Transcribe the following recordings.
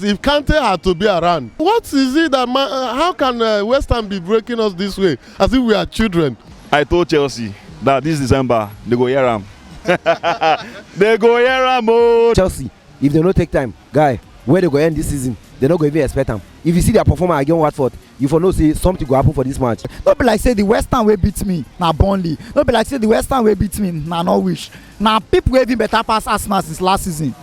If Kante had to be around, what is it that how can West Ham be breaking us this way as if we are children? I told Chelsea that this December they go hear am. They go hear am. Oh. Chelsea, if they don't take time, guy, where they go end this season, they not going to even expect them. If you see their performance against Watford, you for no say something go happen for this match. Don't be like say the West Ham wey beat me na Burnley. Don't be like say the West Ham wey beat me na Norwich. Na people wey even better pass Arsenal since last season.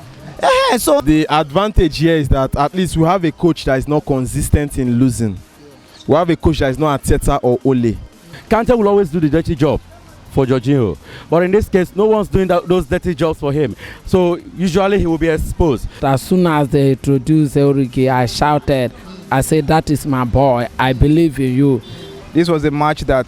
So the advantage here is that at least we have a coach that is not consistent in losing. We have a coach that is not Arteta or Ole. Kante will always do the dirty job for Jorginho, but in this case, no one's doing those dirty jobs for him. So usually he will be exposed. As soon as they introduced Origi, I shouted. I said, "That is my boy. I believe in you." This was a match that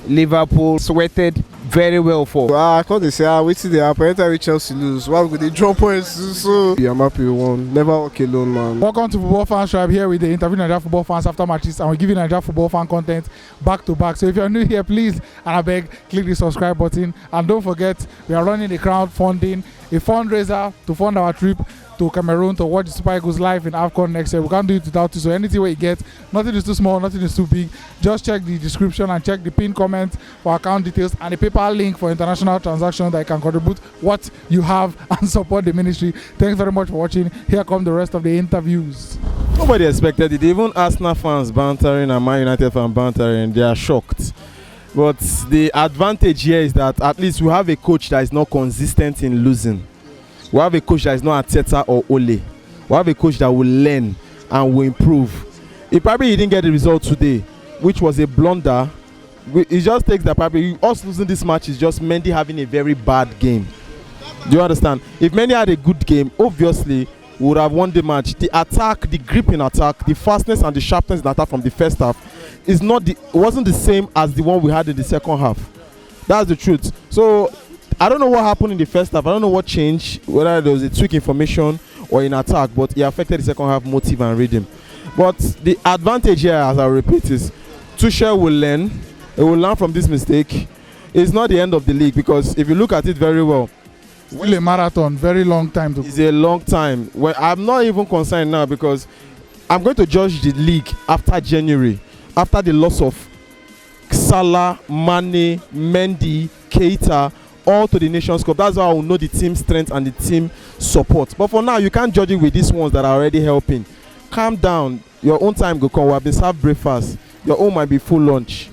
Liverpool sweated very well for. I thought they say, wait till they happen. Every time Chelsea lose, why would they drop points? So I'm happy we won. Never walk alone, man. Welcome to Football Fan Tribe. Here with the interview Nigeria football fans after matches, and we give you Nigeria football fan content back to back. So if you're new here, please, and I beg, click the subscribe button, and don't forget we are running a crowdfunding, a fundraiser to fund our trip to Cameroon to watch the Super Eagles live in AFCON next year. We can't do it without you. So anything you get, nothing is too small, nothing is too big. Just check the description and check the pinned comment for account details and the PayPal link for international transactions that you can contribute what you have and support the ministry. Thanks very much for watching. Here come the rest of the interviews. Nobody expected it. Even Arsenal fans bantering and Man United fans bantering, they are shocked. But the advantage here is that at least we have a coach that is not consistent in losing. We have a coach that is not Arteta or Ole. We have a coach that will learn and will improve. He didn't get the result today, which was a blunder. It just takes that probably us losing this match is just Mendy having a very bad game. Do you understand? If Mendy had a good game, obviously we would have won the match. The attack, the grip in attack, the fastness and the sharpness in attack from the first half wasn't the same as the one we had in the second half. That's the truth. So I don't know what happened in the first half. I don't know what changed, whether there was a tweak in formation or in attack, but it affected the second half motive and rhythm. But the advantage here, as I repeat, is Tuchel will learn. He will learn from this mistake. It's not the end of the league, because if you look at it very well, Still a marathon, very long time. It's a long time. Well, I'm not even concerned now, because I'm going to judge the league after January, after the loss of Salah, Mane, Mendy, Keita, all to the Nations Cup. That's how I will know the team strength and the team support. But for now, you can't judge it with these ones that are already helping. Calm down. Your own time will come. We have been served breakfast. Your own might be full lunch.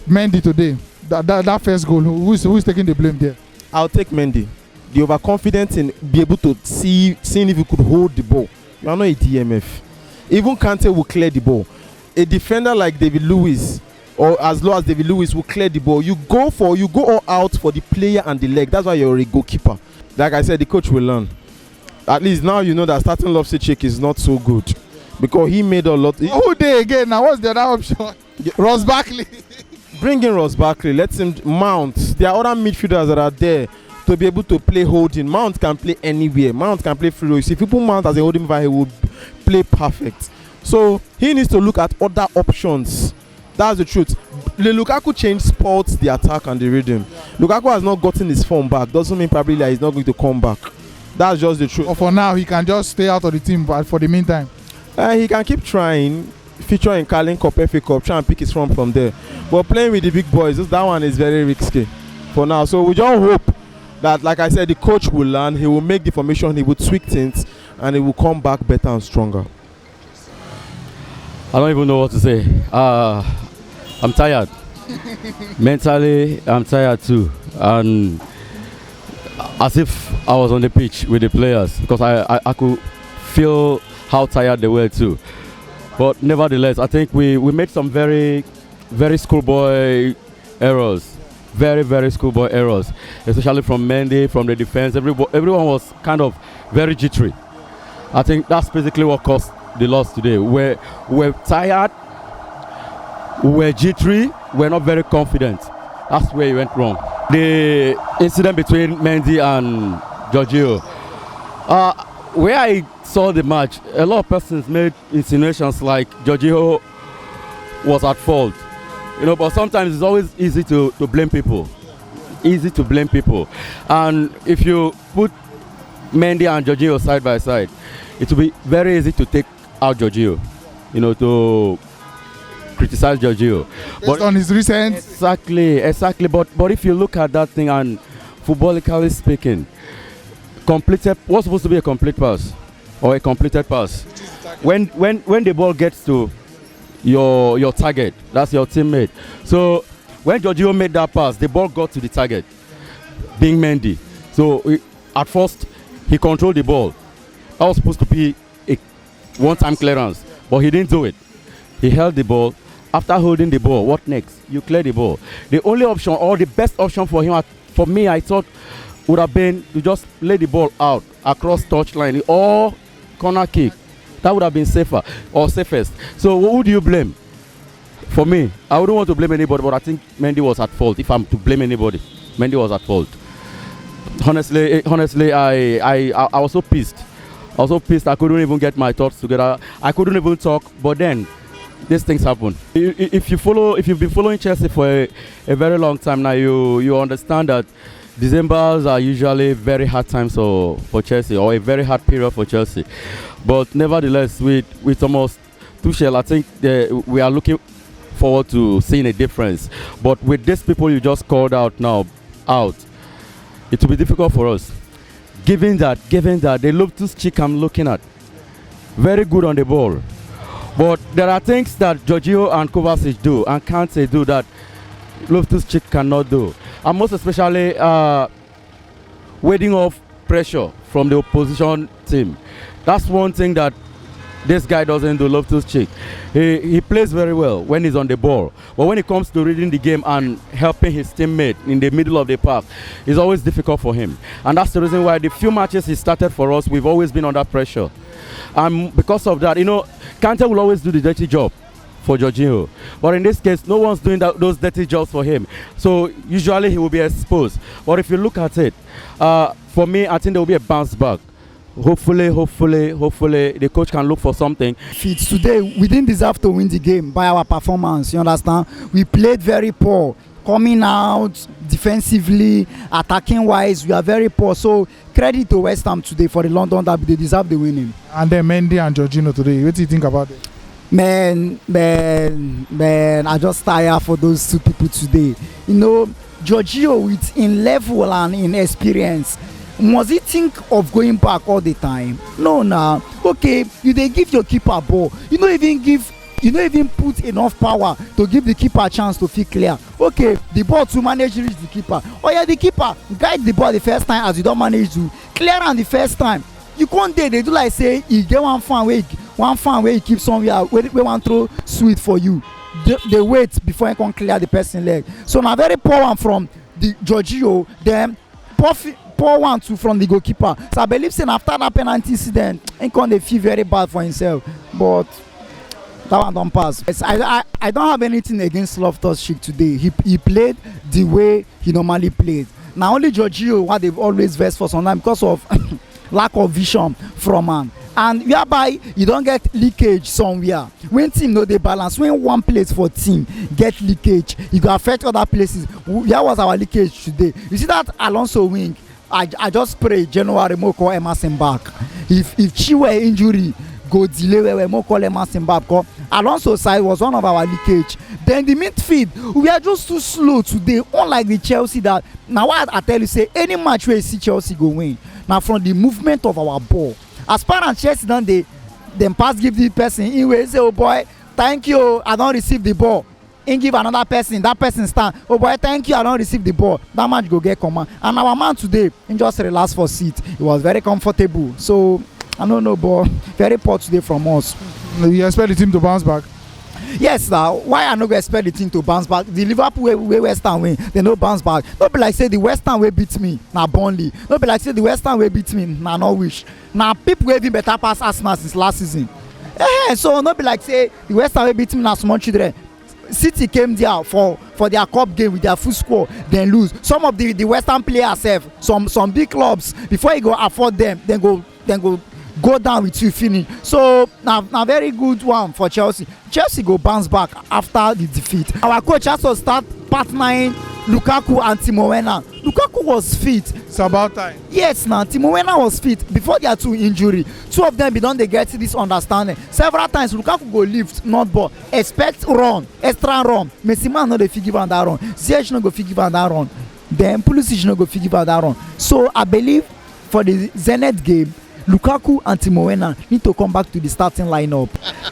Mendy today, that first goal, who's taking the blame there? I'll take Mendy. The overconfidence in be able to seeing if you could hold the ball. You are not a DMF. Even Kante will clear the ball. A defender like David Luiz, or as low as David Luiz, will clear the ball. You go all out for the player and the leg. That's why you're a goalkeeper. Like I said, the coach will learn. At least now you know that starting Loftus-Cheek is not so good, because he made a lot. Who they again? Now what's the other option? Ross Barkley. Bring in Ross Barkley. Let him mount. There are other midfielders that are there to be able to play holding. Mount can play anywhere. Mount can play free. If you put Mount as a holding midfielder, he will play perfect. So he needs to look at other options. That's the truth. Lukaku change spots the attack and the rhythm. Lukaku has not gotten his form back. Doesn't mean probably that he's not going to come back. That's just the truth. But for now, he can just stay out of the team. But for the meantime, he can keep trying, feature in Carling Cup, FA Cup, try and pick his form from there. But playing with the big boys, that one is very risky for now. So we just hope that, like I said, the coach will learn. He will make the formation. He will tweak things, and he will come back better and stronger. I don't even know what to say. I'm tired. Mentally, I'm tired too. And as if I was on the pitch with the players, because I could feel how tired they were too. But nevertheless, I think we made some very, very schoolboy errors. Very, very schoolboy errors. Especially from Mendy, from the defense. Everyone was kind of very jittery. I think that's basically what caused the loss today. We're tired. We're jittery. We're not very confident. That's where it went wrong. The incident between Mendy and Jorginho. Where I saw the match, a lot of persons made insinuations like Jorginho was at fault. But sometimes it's always easy to blame people. Easy to blame people. And if you put Mendy and Jorginho side by side, it will be very easy to take out Jorginho, you know, to criticize Jorginho. Based on his recent. Exactly. But if you look at that thing and footballically speaking, what's supposed to be a complete pass or a completed pass? When the ball gets to your target, that's your teammate. So when Jorginho made that pass, the ball got to the target, being Mendy. So at first he controlled the ball. That was supposed to be a one-time clearance, but he didn't do it. He held the ball. After holding the ball, what next? You clear the ball. The only option, or the best option for him, for me, I thought would have been to just lay the ball out across touchline or corner kick. That would have been safer or safest. So who do you blame? For me, I wouldn't want to blame anybody, but I think Mendy was at fault. If I'm to blame anybody, Mendy was at fault. Honestly, I was so pissed. I was so pissed I couldn't even get my thoughts together. I couldn't even talk. But then these things happen. If you've been following Chelsea for a very long time now, you understand that Decembers are usually very hard times for Chelsea, or a very hard period for Chelsea. But nevertheless, with Thomas Tuchel, I think we are looking forward to seeing a difference. But with these people you just called out, it will be difficult for us. Given that the Loftus-Cheek I'm looking at, very good on the ball. But there are things that Jorginho and Kovacic do and Kante do that Loftus-Cheek cannot do. And most especially warding off pressure from the opposition team. That's one thing that this guy doesn't do, Loftus-Cheek. He plays very well when he's on the ball. But when it comes to reading the game and helping his teammate in the middle of the park, it's always difficult for him. And that's the reason why the few matches he started for us, we've always been under pressure. And because of that, Kante will always do the dirty job for Jorginho. But in this case, no one's doing those dirty jobs for him. So usually he will be exposed. But if you look at it, for me, I think there will be a bounce back. Hopefully, the coach can look for something. Today, we didn't deserve to win the game by our performance, you understand? We played very poor. Coming out defensively, attacking wise, we are very poor. So credit to West Ham today for the London derby. They deserve the winning. And then Mendy and Jorginho today. What do you think about it? Man, I just tired for those two people today. Jorginho with in level and in experience, must he think of going back all the time? No, nah. Okay, you dey give your keeper ball. You don't even put enough power to give the keeper a chance to feel clear. Okay, the ball to manage reach the keeper. Oh yeah, the keeper guide the ball the first time as you don't manage to clear on the first time. You can't they do like say you get one fan where you keep somewhere where one throw sweet for you. They wait before you can clear the person leg. So now very poor one from the Jorginho, then poor one too from the goalkeeper. So I believe saying after that penalty incident, he can't feel very bad for himself. But that one don't pass. Yes, I don't have anything against Loftus-Cheek today. He played the way he normally played. Now only Jorginho, what they've always versed for some time because of lack of vision from man. And whereby you don't get leakage somewhere. When team know they balance, when one place for team get leakage, it will affect other places. Where was our leakage today? You see that Alonso wing? I just pray January more call Emerson back. If Chiwe injury go delay we more call Emerson back. Alonso side was one of our leakage. Then the midfield, we are just too slow today. Unlike the Chelsea that now what I tell you say any match where you see Chelsea go win. Now from the movement of our ball. As far as Chelsea done them pass give the person in way say oh boy thank you I don't receive the ball. In give another person, that person stand. Oh boy, thank you, I don't receive the ball. That match go get command. And our man today, he just relaxed for seat. It was very comfortable. So I don't know, but very poor today from us. You expect the team to bounce back? Yes, now why I no go expect the team to bounce back? The Liverpool way West Ham win, they no bounce back. Don't be like say the West Ham way beat me, na Burnley. Don't be like say the West Ham way beat me, na Norwich. Now people way even better pass Arsenal since last season. So don't be like say the West Ham way beat me, na small children. City came there for their cup game with their full squad, then lose. Some of the Western players have some big clubs before you go afford them, then go down with you finish. So now very good one for Chelsea. Chelsea go bounce back after the defeat. Our coach has to start partnering Lukaku and Timo Werner. Lukaku was fit. It's about time. Yes, now Timo Werner was fit before their two injury. Two of them be don dey get this understanding. Several times Lukaku go lift, not ball. Expect run, extra run. Messi man no dey fit give am that run. Ziyech no go fit give am that run. Then Pulisic no go fit give am that run. So I believe for the Zenit game, Lukaku and Timo Werner need to come back to the starting lineup.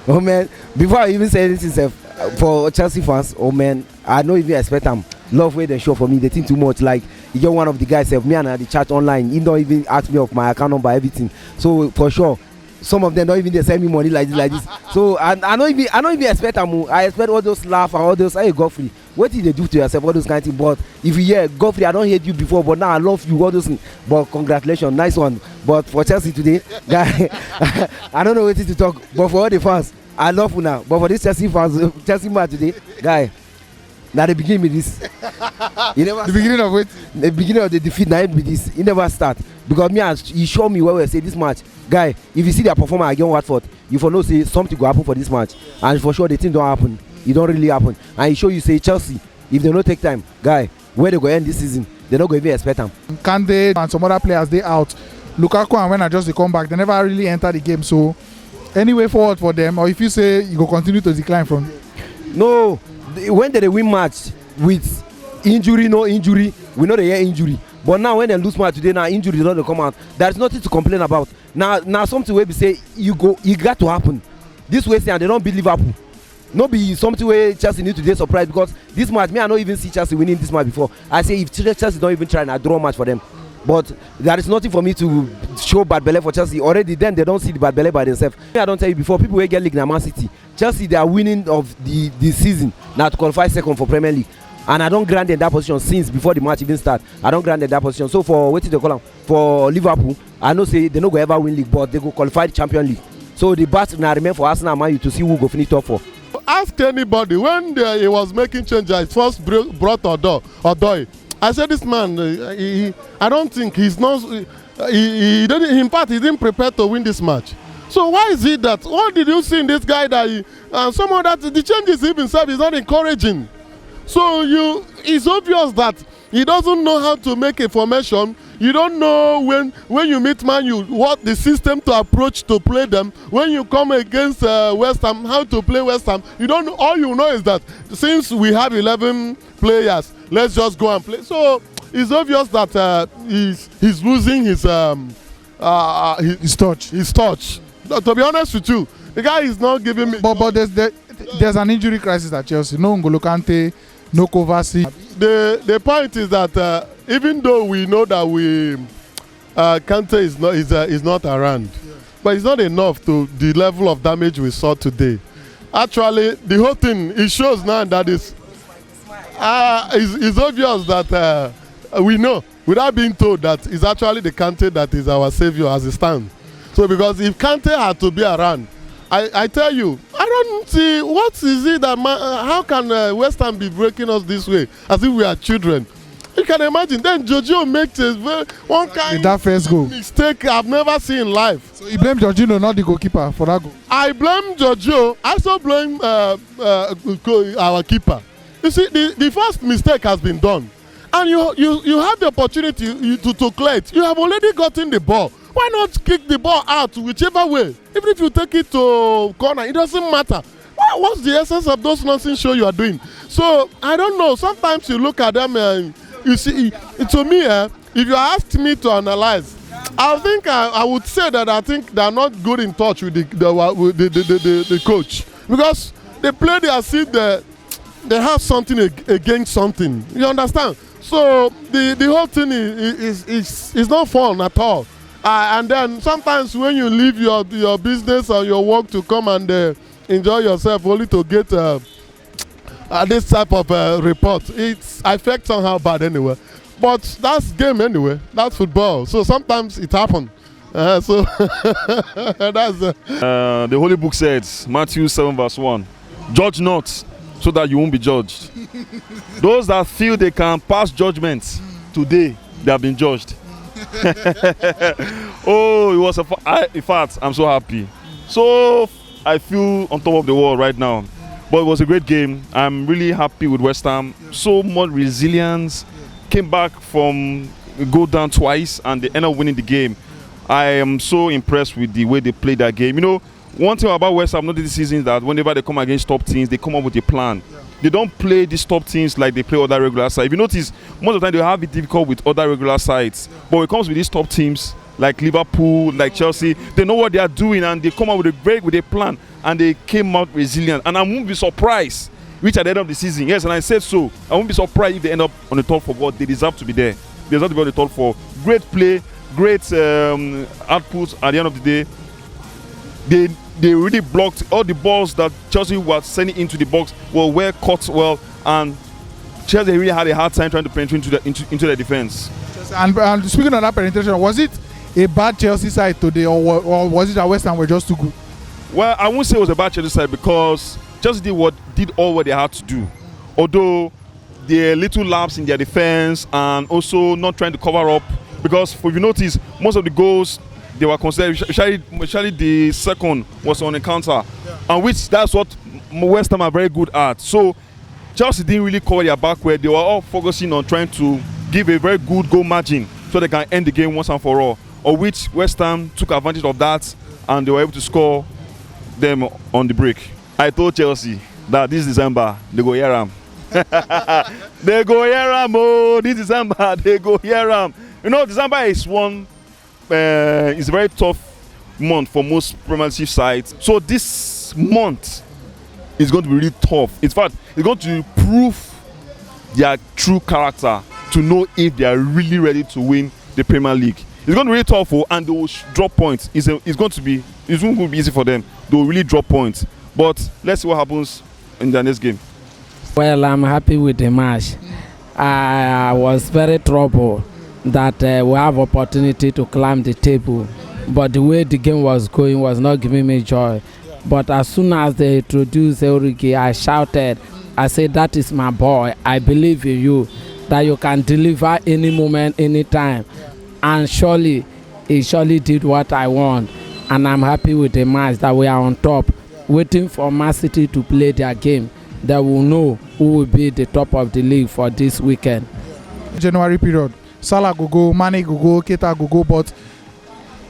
Oh man, before I even say anything sef, for Chelsea fans, oh man, I no even expect am. Love wey dem show for me, they think too much. Like, you get one of the guys sef, me and the chat online, he don't even ask me of my account number, everything. So for sure, some of them don't even dey send me money like this. So I don't even expect am. I expect all those laugh and all those, hey Godfrey, what did they do to yourself, all those kind of things. But if you hear Godfrey, I don't hate you before, but now I love you, all those things. But congratulations, nice one. But for Chelsea today, guy, I don't know what to talk, but for all the fans, I love you now. But for this Chelsea fans, Chelsea match today, guy, now the beginning with this. The beginning of it. The beginning of the defeat, now with this. He never start. Because me and he show me where we say this match, guy, if you see their performance against Watford, you for know say something go happen for this match. And for sure the thing don't happen. It don't really happen. And he show you say Chelsea, if they don't take time, guy, where they go end this season, they don't go even expect them. Kante and some other players they out. Lukaku and Werner just they come back. They never really enter the game. So any way forward for them, or if you say you go continue to decline from there? No, when they win match with injury, no injury, we know they hear injury. But now when they lose match today, now injury don't come out. There's nothing to complain about. Now something where we say it got to happen. This way saying they don't beat Liverpool. No be something where Chelsea need to dey surprised, because this match, me I don't even see Chelsea winning this match before. I say if Chelsea don't even try, I draw match for them. But there is nothing for me to show bad belly for Chelsea. Already then they don't see the bad belly by themselves. I don't tell you before, people will get league na Man City. Chelsea, they are winning of the season now to qualify second for Premier League. And I don't grant them that position since before the match even start. I don't grant them that position. So for what they call them, for Liverpool, I know say they no go ever win league, but they go qualify the Champions League. So the battle now remain for Arsenal and Man U to see who go finish top 4. Ask anybody when he was making changes, first brought Odoi. I said this man, I don't think he's not. He didn't. In fact, he didn't prepare to win this match. So why is it that? What did you see in this guy that someone that the changes he himself is not encouraging? So it's obvious that he doesn't know how to make a formation. You don't know when you meet Man U what the system to approach to play them. When you come against West Ham, how to play West Ham. You don't know. All you know is that since we have 11 players, let's just go and play. So it's obvious that he's losing his touch. His touch. To be honest with you, the guy is not giving me. But there's an injury crisis at Chelsea. No N'Golo Kante, no Kovacic. The point is that even though we know that Kante is not around, but it's not enough to the level of damage we saw today. Actually, the whole thing it shows now that it's obvious that we know without being told that it's actually the Kante that is our savior as it stands. So because if Kante had to be around, I tell you, I don't see what is it that how can West Ham be breaking us this way as if we are children. You can imagine. Then Jorginho makes one kind that first goal mistake I've never seen in life. So you blame Jorginho, not the goalkeeper, for that goal? I blame Jorginho. I also blame our keeper. You see, the first mistake has been done, and you have the opportunity to clear it. You have already gotten the ball. Why not kick the ball out whichever way? Even if you take it to corner, it doesn't matter. What's the essence of those nonsense show you are doing? So I don't know. Sometimes you look at them and you see. To me, if you asked me to analyze, I think I would say that I think they are not good in touch with the coach, because they play as if they have something against something. You understand? So the whole thing is not fun at all. And then sometimes when you leave your business or your work to come and enjoy yourself, only to get this type of report, I felt somehow bad anyway. But that's game anyway. That's football. So sometimes it happens. So that's the Holy Book says, Matthew 7:1, judge not, so that you won't be judged. Those that feel they can pass judgment today, they have been judged. Oh, it was in fact, I'm so happy. So I feel on top of the world right now. But it was a great game. I'm really happy with West Ham. So much resilience, came back from go down twice and they end up winning the game. I am so impressed with the way they played that game. You know, one thing about West Ham this season is that whenever they come against top teams, they come up with a plan. They don't play these top teams like they play other regular sides. If you notice, most of the time they have it difficult with other regular sides. But when it comes with these top teams like Liverpool, like Chelsea, they know what they are doing and they come up with a plan and they came out resilient. And I won't be surprised, which at the end of the season, yes, and I said so, I won't be surprised if they end up on the top four. But they deserve to be there. They deserve to be on the top four. Great play, great output at the end of the day. They really blocked all the balls that Chelsea was sending into the box were well caught well, and Chelsea really had a hard time trying to penetrate into the defense. And speaking of that penetration, was it a bad Chelsea side today, or was it that West Ham were just too good? Well, I won't say it was a bad Chelsea side because Chelsea did all what they had to do. Although there are little lapse in their defense and also not trying to cover up, because if you notice, most of the goals they were considered, especially the second was on a counter, and which that's what West Ham are very good at. So Chelsea didn't really cover their back where they were all focusing on trying to give a very good goal margin so they can end the game once and for all. Of which West Ham took advantage of that and they were able to score them on the break. I told Chelsea that this December they go hear am. They go hear am, oh, this December they go hear am. You know, December is it's a very tough month for most Premiership sides. So this month is going to be really tough. In fact, it's going to prove their true character to know if they are really ready to win the Premier League. It's going to be really tough, and they will drop points. It's going to be easy for them. They will really drop points. But let's see what happens in the next game. Well, I'm happy with the match. I was very troubled that we have opportunity to climb the table, but the way the game was going was not giving me joy. But as soon as they introduced Origi, I shouted, I said, that is my boy, I believe in you, that you can deliver any moment, anytime. And surely, he surely did what I want. And I'm happy with the match that we are on top, waiting for Man City to play their game. They will know who will be the top of the league for this weekend. January period. Salah go, Mane go, Keita go, but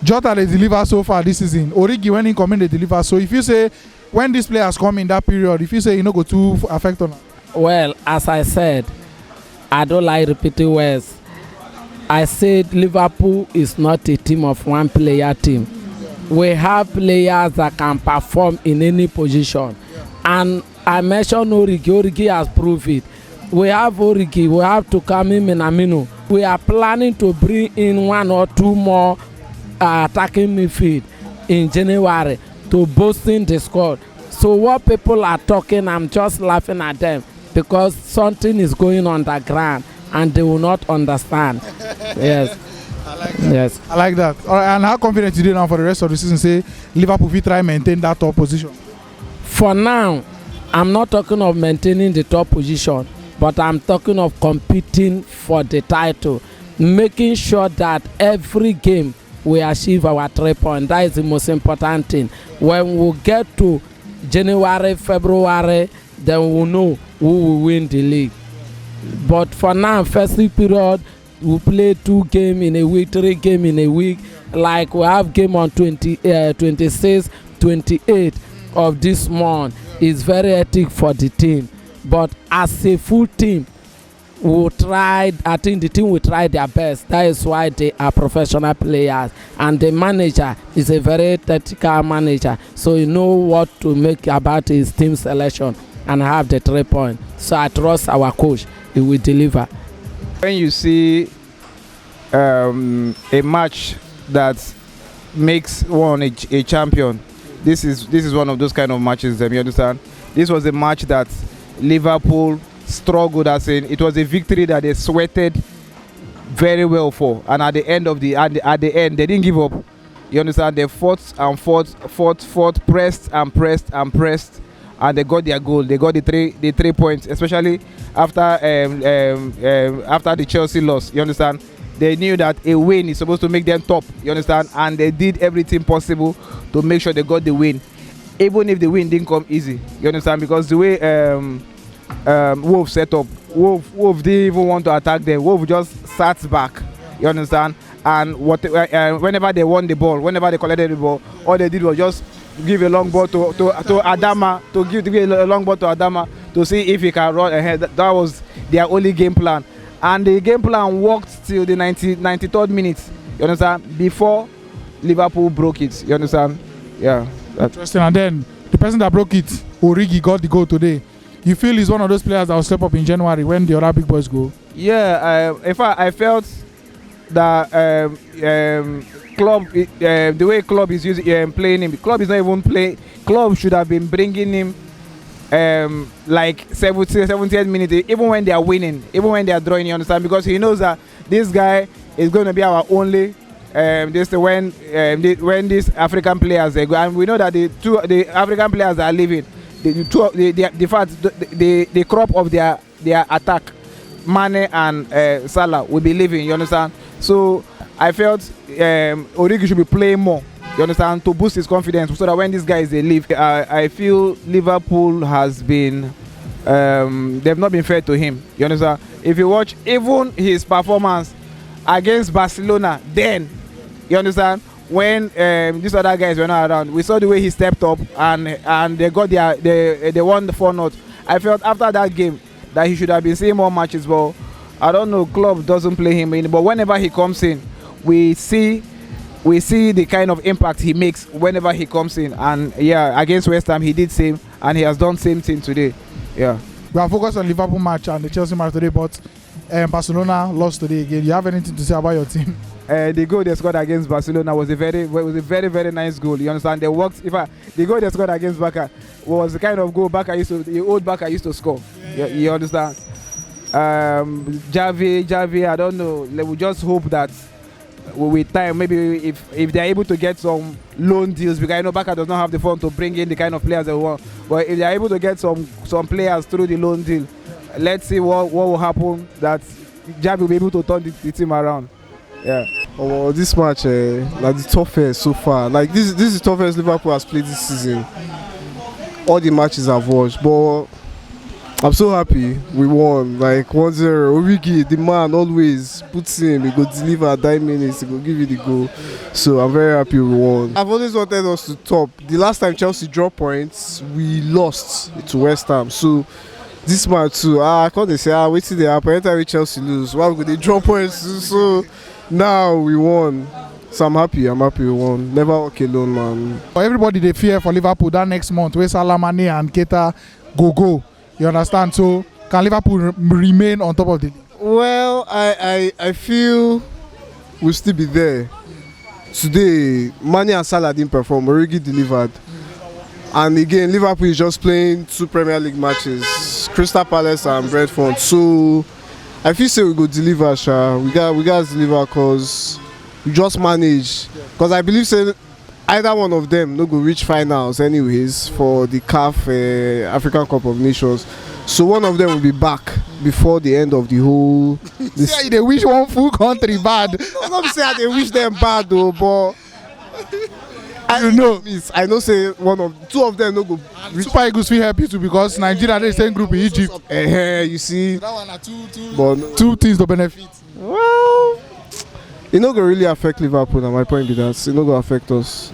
Jota they deliver so far this season. Origi when he come in they deliver. So if you say when these players come in that period, if you say you know go too affect on. Well, as I said, I don't like repeating words. I said Liverpool is not a team of one player team. We have players that can perform in any position, and I mentioned Origi. Origi has proved it. We have Origi, we have Tukami Minamino. We are planning to bring in one or two more attacking midfield in January to boosting the squad. So what people are talking, I'm just laughing at them because something is going on the ground and they will not understand. Yes. I like that. Yes. I like that. All right, and how confident you do now for the rest of the season? Say Liverpool will try and maintain that top position. For now, I'm not talking of maintaining the top position, but I'm talking of competing for the title, making sure that every game we achieve our 3 points. That is the most important thing. When we get to January, February, then we'll know who will win the league. But for now, first period, we play 2 games in a week, 3 games in a week. Like we have game on 26, 28 of this month. It's very hectic for the team. But as a full team, we tried. I think the team will try their best. That is why they are professional players, and the manager is a very tactical manager. So he know what to make about his team selection and have the 3 points. So I trust our coach; he will deliver. When you see a match that makes one a champion, this is one of those kind of matches. You understand? This was a match that Liverpool struggled, as in it was a victory that they sweated very well for, and at the end they didn't give up. You understand? They fought, pressed, and they got their goal. They got the 3 points, especially after the Chelsea loss. You understand? They knew that a win is supposed to make them top. You understand? And they did everything possible to make sure they got the win, even if the win didn't come easy. You understand? Because the way Wolves set up. Wolves didn't even want to attack them. Wolves just sat back. You understand? And whenever they won the ball, whenever they collected the ball, all they did was just give a long ball to Adama, to give a long ball to Adama to see if he can run ahead. That was their only game plan. And the game plan worked till the 93rd minute. You understand? Before Liverpool broke it. You understand? Yeah. Interesting. And then the person that broke it, Origi, got the goal today. You feel he's one of those players that will step up in January when the other big boys go? Yeah. In fact, I felt that Klopp, the way Klopp is using playing him, Klopp is not even playing. Klopp should have been bringing him like 70th minute, even when they are winning, even when they are drawing. You understand? Because he knows that this guy is going to be our only. When these African players they go, and we know that the African players are leaving. The crop of their attack, Mane and Salah will be leaving. You understand? So I felt Origi should be playing more. You understand? To boost his confidence, so that when these guys they leave, I feel Liverpool has been they've not been fair to him. You understand? If you watch even his performance against Barcelona, then you understand when these other guys were not around, we saw the way he stepped up and they got they won the 4-0. I felt after that game that he should have been seeing more matches, but I don't know, Klopp doesn't play him in, but whenever he comes in, we see the kind of impact he makes whenever he comes in. And yeah, against West Ham he did same, and he has done same thing today. Yeah. We are focused on Liverpool match and the Chelsea match today, but Barcelona lost today again. You have anything to say about your team? The goal they scored against Barcelona was a very nice goal. You understand? They worked. The goal they scored against Barca was the kind of goal the old Barca used to score. Yeah. You understand? Javi, I don't know. We just hope that with time, maybe if they're able to get some loan deals, because I know Barca does not have the fund to bring in the kind of players they want. But if they're able to get some players through the loan deal, let's see what will happen. That Javi will be able to turn the team around. Yeah. Oh, this match, like the toughest so far. Like this is the toughest Liverpool has played this season. All the matches I've watched, but I'm so happy we won. Like 1-0. Origi, the man, always puts in. He go deliver at 9 minutes. He go give you the goal. So I'm very happy we won. I've always wanted us to top. The last time Chelsea dropped points, we lost to West Ham. So this match too, I can't say wait till they happen. Anytime Chelsea lose, why would they drop points? So now we won. So I'm happy we won. Never walk alone, man. For everybody they fear for Liverpool that next month where Salah, Mane and Keita go. You understand? So can Liverpool remain on top of the league? Well, I feel we'll still be there. Today, Mane and Salah didn't perform. Origi delivered. And again, Liverpool is just playing 2 Premier League matches, Crystal Palace and Brentford. So I feel say we go deliver, Sha. We got to deliver because we just manage. Because I believe say either one of them no go reach finals anyways for the CAF African Cup of Nations. So one of them will be back before the end of the whole. See, they wish one full country bad. I'm not saying they wish them bad though, but I know say 2 of them no go. Super Eagles feel happy too because Nigeria they same group in Egypt. You see, so that one are two things to benefit. Well, it no go really affect Liverpool. And my point be that it no go affect us.